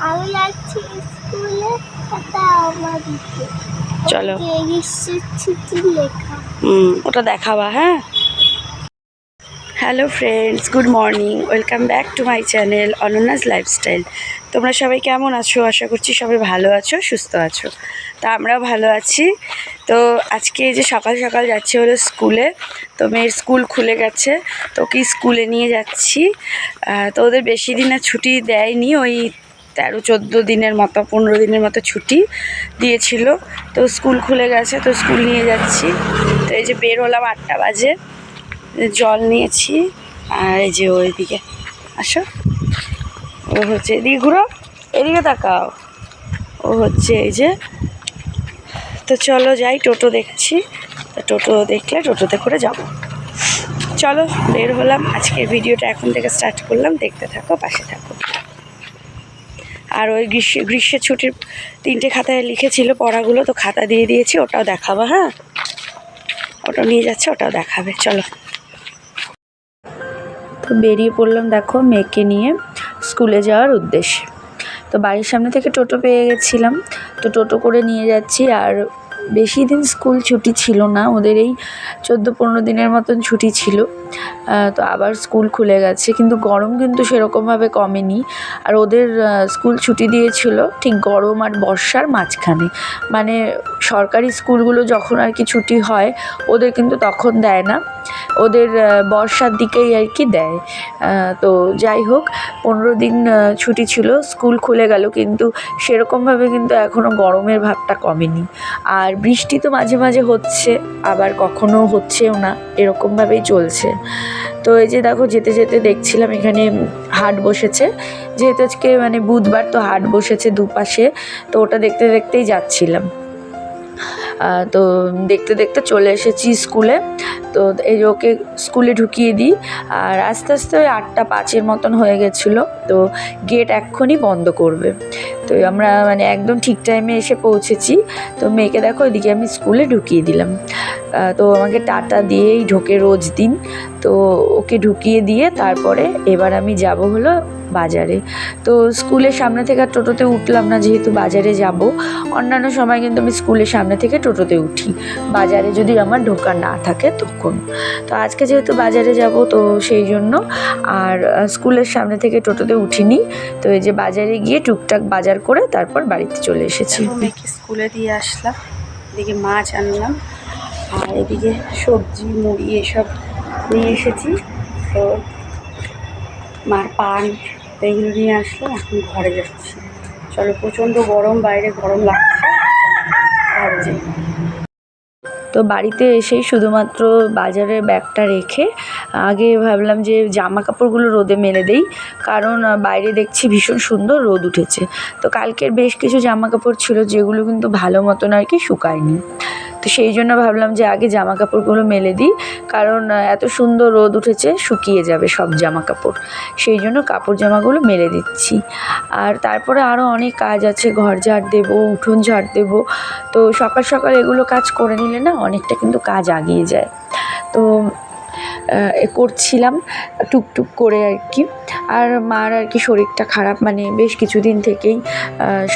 আমি যাচ্ছি স্কুলে, চলো ছুটি লেখা ওটা দেখাবা। হ্যাঁ, hello friends, good morning, welcome back to my channel অনন্যাস lifestyle. তোমরা সবাই কেমন আছো? আশা করছি সবাই ভালো আছো, সুস্থ আছো। তা আমরাও ভালো আছি। তো আজকে যে সকাল সকাল যাচ্ছি হলো স্কুলে। তো মেয়ের স্কুল খুলে গেছে, তো ওকে স্কুলে নিয়ে যাচ্ছি। তো ওদের বেশি দিনের ছুটি দেয়নি, ওই 13-14 দিনের মতো, 15 দিনের মতো ছুটি দিয়েছিল। তো স্কুল খুলে গেছে, তো স্কুল নিয়ে যাচ্ছি। তো এই যে বের হলাম 8টা বাজে, জল নিয়েছি। আর এই যে ওইদিকে আসো, ও হচ্ছে এদিকে ঘুরো, এদিকে তাকাও, ও হচ্ছে এই যে। তো চলো যাই, টোটো দেখছি, তো টোটো দেখলে টোটোতে করে যাব। চলো বের হলাম। আজকের ভিডিওটা এখন থেকে স্টার্ট করলাম, দেখতে থাকো, পাশে থাকো। আর ওই গ্রীষ্মের ছুটির 3টে খাতায় লিখেছিল পড়াগুলো, তো খাতা দিয়ে দিয়েছি, ওটাও দেখাবো। হ্যাঁ, ওটাও নিয়ে যাচ্ছে, ওটাও দেখাবে। চলো, তো বেরিয়ে পড়লাম দেখো মেয়েকে নিয়ে স্কুলে যাওয়ার উদ্দেশ্যে। তো বাড়ির সামনে থেকে টোটো পেয়ে গেছিলাম, তো টোটো করে নিয়ে যাচ্ছি। আর বেশি দিন স্কুল ছুটি ছিল না, ওদের এই 14-15 দিনের মতন ছুটি ছিল। তো আবার স্কুল খুলে গেছে, কিন্তু গরম কিন্তু সেরকমভাবে কমেনি। আর ওদের স্কুল ছুটি দিয়েছিল ঠিক গরম আর বর্ষার মাঝখানে, মানে সরকারি স্কুলগুলো যখন আর কি ছুটি হয় ওদের কিন্তু তখন দেয় না, ওদের বর্ষার দিকেই আর কি দেয়। তো যাই হোক, 15 দিন ছুটি ছিল, স্কুল খুলে গেল, কিন্তু সেরকমভাবে কিন্তু এখনও গরমের ভাবটা কমেনি। আর বৃষ্টি তো মাঝে মাঝে হচ্ছে, আবার কখনো হচ্ছেও না, এরকমভাবেই চলছে। তো এই যে দেখো, যেতে যেতে দেখছিলাম এখানে হাট বসেছে, যেহেতু আজকে মানে বুধবার, তো হাট বসেছে দুপাশে, তো ওটা দেখতে দেখতেই যাচ্ছিলাম। তো দেখতে দেখতে চলে এসেছি স্কুলে। তো এই ওকে স্কুলে ঢুকিয়ে দিই, আর আস্তে আস্তে ওই 8টা 5 মতন হয়ে গেছিলো। তো গেট এক্ষুনি বন্ধ করবে, তো আমরা মানে একদম ঠিক টাইমে এসে পৌঁছেছি। তো মেয়েকে দেখো এদিকে আমি স্কুলে ঢুকিয়ে দিলাম। তো আমাকে টাটা দিয়েই ঢোকে রোজ দিন। তো ওকে ঢুকিয়ে দিয়ে তারপরে এবার আমি যাব হলো বাজারে। তো স্কুলের সামনে থেকে আর টোটোতে উঠলাম না, যেহেতু বাজারে যাব। অন্যান্য সময় কিন্তু আমি স্কুলের সামনে থেকে টোটোতে উঠি, বাজারে যদি আমার ঢোকার না থাকে তখন। তো আজকে যেহেতু বাজারে যাব, তো সেই জন্য আর স্কুলের সামনে থেকে টোটোতে উঠিনি। তো এই যে বাজারে গিয়ে টুকটাক বাজার করে তারপর বাড়িতে চলে এসেছি। মেয়েকে স্কুলে দিয়ে আসলাম, এদিকে মাছ আনলাম, আর এদিকে সবজি মুড়ি এসব নিয়ে এসেছি। তো মার পান এগুলো নিয়ে আসলাম, এখন ঘরে যাচ্ছি। চলো, প্রচণ্ড গরম, বাইরে গরম লাগছে, ঘরে যাই। তো বাড়িতে এসেই শুধুমাত্র বাজারের ব্যাগটা রেখে আগে ভাবলাম যে জামা কাপড়গুলো রোদে মেলে দেই, কারণ বাইরে দেখছি ভীষণ সুন্দর রোদ উঠেছে। তো কালকের বেশ কিছু জামা কাপড় ছিল যেগুলো কিন্তু ভালো মতন আর কি শুকায়নি, তো সেই জন্য ভাবলাম যে আগে জামা কাপড়গুলো মেলে দিই, কারণ এত সুন্দর রোদ উঠেছে, শুকিয়ে যাবে সব জামা কাপড়। সেই জন্য কাপড় জামাগুলো মেলে দিচ্ছি। আর তারপরে আরও অনেক কাজ আছে, ঘর ঝাড় দেবো, উঠোন ঝাড় দেবো। তো সকাল সকাল এগুলো কাজ করে নিলে না অনেকটা কিন্তু কাজ আগিয়ে যায়। তো করছিলাম টুকটুক করে আর কি। আর মার আর কি শরীরটা খারাপ, মানে বেশ কিছুদিন থেকেই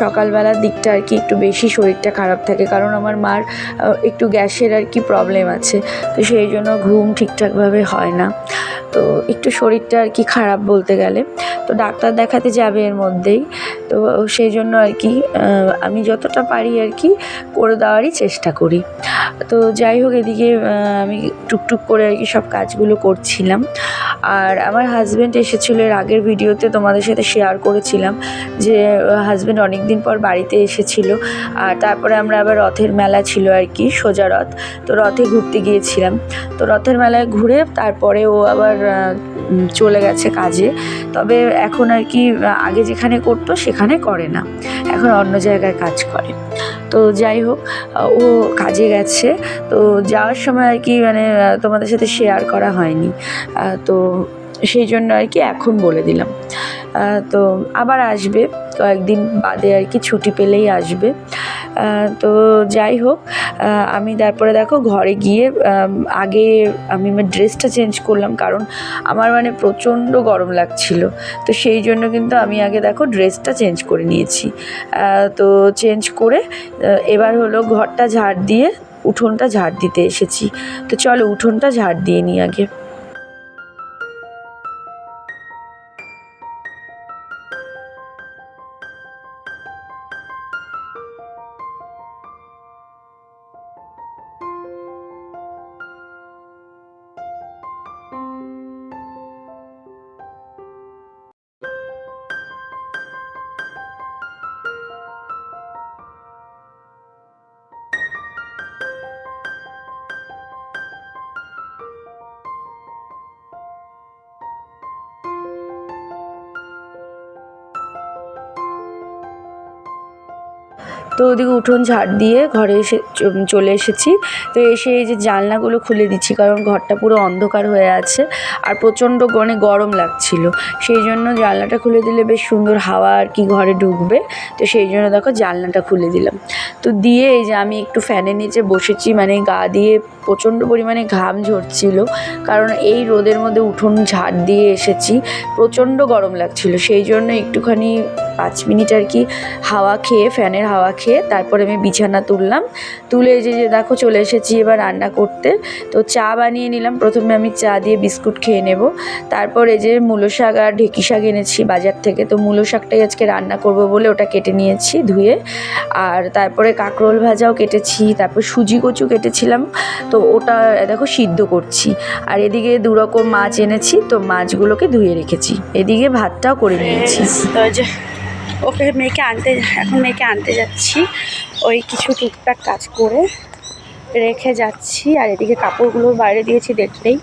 সকালবেলার দিকটা আর কি একটু বেশি শরীরটা খারাপ থাকে, কারণ আমার মার একটু গ্যাসের আর কি প্রবলেম আছে, তো সেই জন্য ঘুম ঠিকঠাকভাবে হয় না। তো একটু শরীরটা আর কি খারাপ বলতে গেলে, তো ডাক্তার দেখাতে যাবে এর মধ্যেই। তো সেই জন্য আর কি আমি যতটা পারি আর কি করে দেওয়ারই চেষ্টা করি। তো যাই হোক, এদিকে আমি টুকটুক করে আর কি সব কাজগুলো করছিলাম। আর আমার হাজব্যান্ড এসেছিলো, এর আগের ভিডিওতে তোমাদের সাথে শেয়ার করেছিলাম যে হাজব্যান্ড অনেক দিন পর বাড়িতে এসেছিলো। আর তারপরে আমরা আবার রথের মেলা ছিল আর কি, সোজা রথ, তো রথে ঘুরতে গিয়েছিলাম। তো রথের মেলায় ঘুরে তারপরে ও আবার চলে গেছে কাজে। তবে এখন আর কি আগে যেখানে করতো সেখানে করে না, এখন অন্য জায়গায় কাজ করে। তো যাই হোক, ও কাজে গেছে। তো যাওয়ার সময় আর কি মানে তোমাদের সাথে শেয়ার করা হয়নি, তো সেই জন্য আর কি এখন বলে দিলাম। তো আবার আসবে কয়েকদিন বাদে আর কি, ছুটি পেলেই আসবে। তো যাই হোক, আমি তারপরে দেখো ঘরে গিয়ে আগে আমি আমার ড্রেসটা চেঞ্জ করলাম, কারণ আমার মানে প্রচণ্ড গরম লাগছিল। তো সেই জন্য কিন্তু আমি আগে দেখো ড্রেসটা চেঞ্জ করে নিয়েছি। তো চেঞ্জ করে এবার হলো ঘরটা ঝাড় দিয়ে উঠোনটা ঝাড় দিতে এসেছি। তো চলো উঠোনটা ঝাড় দিয়ে নিই আগে। তো ওদিকে উঠোন ঝাড় দিয়ে ঘরে এসে চলে এসেছি। তো এসে এই যে জানলাগুলো খুলে দিচ্ছি, কারণ ঘরটা পুরো অন্ধকার হয়ে আছে আর প্রচণ্ড গরম লাগছিল। সেই জন্য জানলাটা খুলে দিলে বেশ সুন্দর হাওয়া আর কি ঘরে ঢুকবে। তো সেই জন্য দেখো জানলাটা খুলে দিলাম। তো দিয়ে এই যে আমি একটু ফ্যানের নিচে বসেছি, মানে গা দিয়ে প্রচণ্ড পরিমাণে ঘাম ঝরছিল, কারণ এই রোদের মধ্যে উঠোন ঝাড় দিয়ে এসেছি, প্রচণ্ড গরম লাগছিল। সেই জন্য একটুখানি 5 মিনিট আর কি হাওয়া খেয়ে, ফ্যানের হাওয়া খেয়ে তারপরে আমি বিছানা তুললাম। তুলে এই যে দেখো চলে এসেছি এবার রান্না করতে। তো চা বানিয়ে নিলাম। প্রথমে আমি চা দিয়ে বিস্কুট খেয়ে নেব। তারপর এই যে মূলো শাক আর ঢেঁকি শাক এনেছি বাজার থেকে। তো মূলো শাকটাই আজকে রান্না করব বলে ওটা কেটে নিয়েছি ধুয়ে। আর তারপরে কাঁকরোল ভাজাও কেটেছি, তারপর সুজি কচু কেটেছিলাম, তো ওটা দেখো সিদ্ধ করছি। আর এদিকে 2 রকম মাছ এনেছি, তো মাছগুলোকে ধুয়ে রেখেছি। এদিকে ভাতটাও করে নিয়েছি। ওকে মেয়েকে আনতে যাচ্ছি, ওই কিছু টুকটাক কাজ করে রেখে যাচ্ছি। আর এদিকে কাপড়গুলো বাইরে দিয়েছি দেখলেই,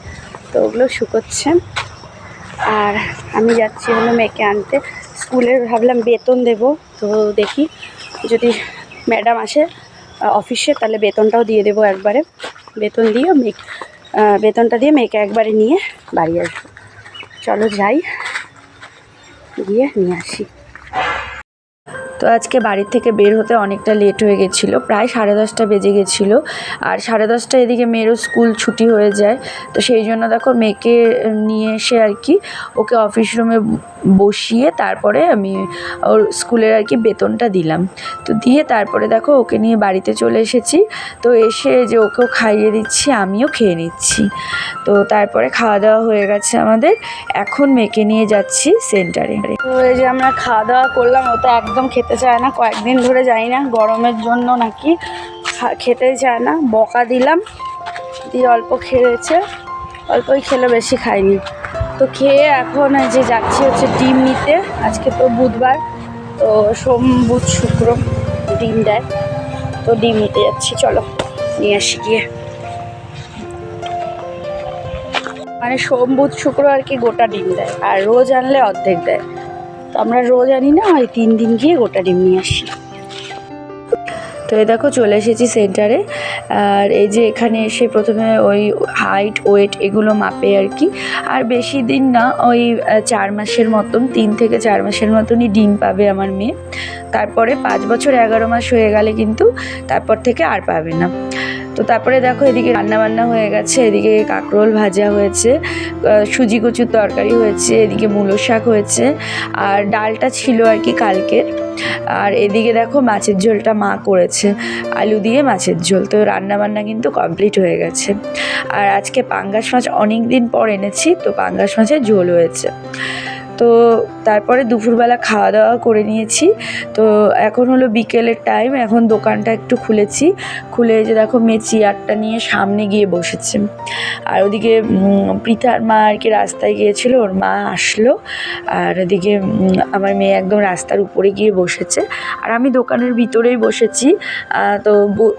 তো ওগুলো শুকোচ্ছে। আর আমি যাচ্ছি হলো মেয়েকে আনতে স্কুলের, ভাবলাম বেতন দেব। তো দেখি যদি ম্যাডাম আসে অফিসে তাহলে বেতনটাও দিয়ে দেবো একবারে। বেতনটা দিয়ে মেয়েকে একবারে নিয়ে বাড়ি আসবো। চলো যাই, গিয়ে নিয়ে আসি। তো আজকে বাড়ির থেকে বের হতে অনেকটা লেট হয়ে গেছিলো, প্রায় 10:30 বেজে গেছিলো। আর 10:30 এদিকে মেয়েরও স্কুল ছুটি হয়ে যায়। তো সেই জন্য দেখো মেয়েকে নিয়ে এসে আর কি ওকে অফিস রুমে বসিয়ে তারপরে আমি ওর স্কুলের আর কি বেতনটা দিলাম। তো দিয়ে তারপরে দেখো ওকে নিয়ে বাড়িতে চলে এসেছি। তো এসে যে ওকেও খাইয়ে দিচ্ছি, আমিও খেয়ে নিচ্ছি। তো তারপরে খাওয়া দাওয়া হয়ে গেছে আমাদের, এখন মেয়েকে নিয়ে যাচ্ছি সেন্টারে। তো এই যে আমরা খাওয়া দাওয়া করলাম, ও তো একদম খেতে চায় না, কয়েকদিন ধরে যাই না গরমের জন্য নাকি খেতেই চায় না। বকা দিলাম, দিয়ে অল্প খেয়েছে, অল্পই খেলে, বেশি খাইনি। তো খেয়ে এখন যে যাচ্ছি হচ্ছে ডিম নিতে। আজকে তো বুধবার, তো সোম বুধ শুক্র ডিম দেয়, তো ডিম নিতে যাচ্ছি। চলো নিয়ে আসি গিয়ে। মানে সোম বুধ শুক্র আর কি গোটা ডিম দেয়, আর রোজ আনলে অর্ধেক দেয়। তো আমরা রোজ আনি না, ওই 3 দিন গিয়ে গোটা ডিম নিয়ে আসি। তো এই দেখো চলে এসেছি সেন্টারে। আর এই যে এখানে এসে প্রথমে ওই হাইট ওয়েট এগুলো মাপে আর কি। আর বেশি দিন না, ওই 4 মাসের মতন, 3 থেকে 4 মাসের মতনই ডিম পাবে আমার মেয়ে। তারপরে 5 বছর 11 মাস হয়ে গেলে কিন্তু তারপর থেকে আর পাবে না। তো তারপরে দেখো এদিকে রান্নাবান্না হয়ে গেছে। এদিকে কাঁকরোল ভাজা হয়েছে, সুজি কচুর তরকারি হয়েছে, এদিকে মূলো শাক হয়েছে, আর ডালটা ছিল আর কি কালকের। আর এদিকে দেখো মাছের ঝোলটা মা করেছে, আলু দিয়ে মাছের ঝোল। তো রান্নাবান্না কিন্তু কমপ্লিট হয়ে গেছে। আর আজকে পাঙ্গাস মাছ অনেক দিন পর এনেছি, তো পাঙ্গাস মাছের ঝোল হয়েছে। তো তারপরে দুপুরবেলা খাওয়া দাওয়া করে নিয়েছি। তো এখন হলো বিকেলের টাইম, এখন দোকানটা একটু খুলেছি। খুলে যে দেখো মেয়ে চেয়ারটা নিয়ে সামনে গিয়ে বসেছে। আর ওদিকে পৃথার মা আর কি রাস্তায় গিয়েছিল, ওর মা আসলো। আর ওদিকে আমার মেয়ে একদম রাস্তার উপরে গিয়ে বসেছে, আর আমি দোকানের ভিতরেই বসেছি। তো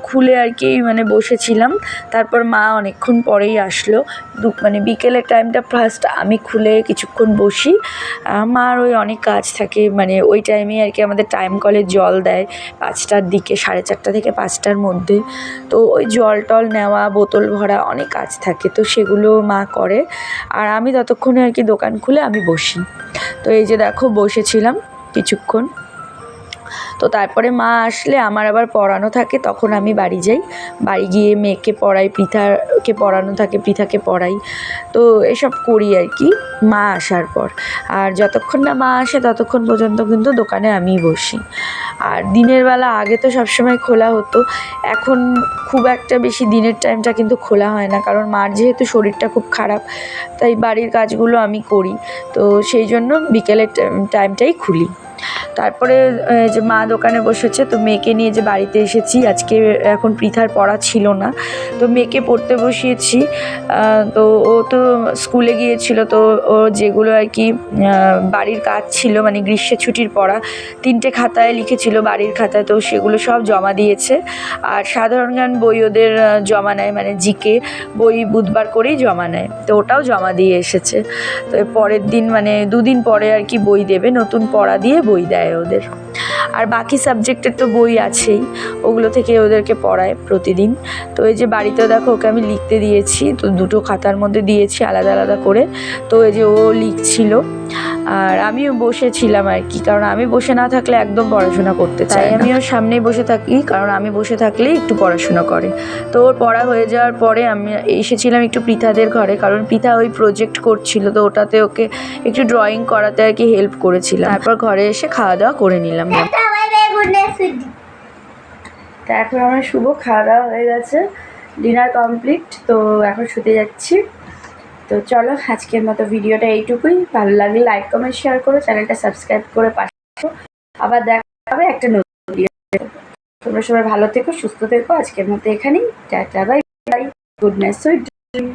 খুলে আর কি মানে বসেছিলাম। তারপর মা অনেকক্ষণ পরেই আসলো। মানে বিকেলের টাইমটা ফার্স্ট আমি খুলে কিছুক্ষণ বসি। মার ওই অনেক কাজ থাকে, মানে ওই টাইমে আর কি আমাদের টাইম কলে জল দেয় 5টার দিকে, 4:30 থেকে 5টার মধ্যে। তো ওই জল টল নেওয়া, বোতল ভরা, অনেক কাজ থাকে, তো সেগুলো মা করে। আর আমি ততক্ষণে আর কি দোকান খুলে আমি বসি। তো এই যে দেখো বসেছিলাম কিছুক্ষণ। তো তারপরে মা আসলে আমার আবার পড়ানো থাকে, তখন আমি বাড়ি যাই, বাড়ি গিয়ে মেয়েকে পড়াই, পৃথাকে পড়ানো থাকে, পৃথাকে পড়াই। তো এসব করি আর কি মা আসার পর। আর যতক্ষণ না মা আসে ততক্ষণ পর্যন্ত কিন্তু দোকানে আমিই বসি। আর দিনের বেলা আগে তো সবসময় খোলা হতো, এখন খুব একটা বেশি দিনের টাইমটা কিন্তু খোলা হয় না, কারণ মার যেহেতু শরীরটা খুব খারাপ, তাই বাড়ির কাজগুলো আমি করি, তো সেই জন্য বিকেলের টাইমটাই খুলি। তারপরে যে মা দোকানে বসেছে, তো মেয়েকে নিয়ে যে বাড়িতে এসেছি আজকে, এখন পৃথার পড়া ছিল না, তো মেয়েকে পড়তে বসিয়েছি। তো ও তো স্কুলে গিয়েছিল, তো ও যেগুলো আর কি বাড়ির কাজ ছিল, মানে গ্রীষ্মের ছুটির পড়া 3টে খাতায় লিখেছিল বাড়ির খাতায়, তো সেগুলো সব জমা দিয়েছে। আর সাধারণ জ্ঞান বই ওদের জমা নেয়, মানে জিকে বই বুধবার করেই জমা নেয়, তো ওটাও জমা দিয়ে এসেছে। তো পরের দিন মানে 2 দিন পরে আর কি বই দেবে, নতুন পড়া দিয়ে বই দেয় ওদের। আর বাকি সাবজেক্টের তো বই আছেই, ওগুলো থেকে ওদেরকে পড়ায় প্রতিদিন। তো এই যে বাড়িতেও দেখো ওকে আমি লিখতে দিয়েছি, তো 2টো খাতার মধ্যে দিয়েছি আলাদা আলাদা করে। তো এই যে ও লিখছিল আর আমিও বসেছিলাম আর কি, কারণ আমি বসে না থাকলে একদম পড়াশোনা করতে চাই, আমি ওর সামনেই বসে থাকি, কারণ আমি বসে থাকলেই একটু পড়াশোনা করে। তো ওর পড়া হয়ে যাওয়ার পরে আমি এসেছিলাম একটু পৃথাদের ঘরে, কারণ পৃথা ওই প্রজেক্ট করছিল, তো ওটাতে ওকে একটু ড্রয়িং করাতে আর কি হেল্প করেছিলাম। তারপর ঘরে এসে খাওয়া দাওয়া করে নিলাম। তা এখন আমার শুভ খাওয়া দাওয়া হয়ে গেছে, ডিনার কমপ্লিট, তো এখন শুতে যাচ্ছি। তো চলো আজকের মতো ভিডিওটা এইটুকুই। ভালো লাগলে লাইক কমেন্ট শেয়ার করো, চ্যানেলটা সাবস্ক্রাইব করে পাশে থাকো। আবার দেখা হবে একটা নতুন ভিডিও। তোমরা সবাই ভালো থেকো, সুস্থ থেকো। আজকের মতো এখানেই, tata, bye bye, good night, sweet dream.